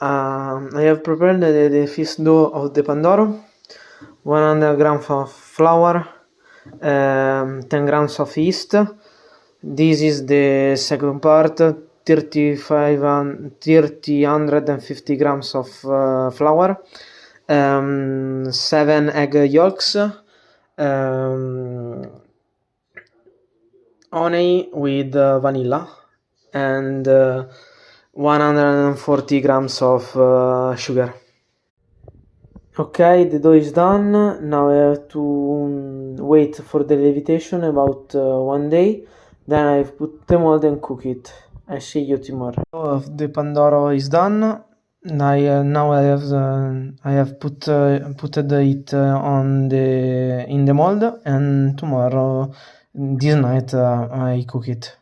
I have prepared the fish dough of the Pandoro, 100 grams of flour, 10 grams of yeast. This is the second part, 350 grams of flour, 7 egg yolks, honey with vanilla, and 140 grams of sugar. Okay, the dough is done. Now I have to wait for the levitation about 1 day. Then I put the mold and cook it. I see you tomorrow. The Pandoro is done. Now I have put it on in the mold, and tomorrow this night I cook it.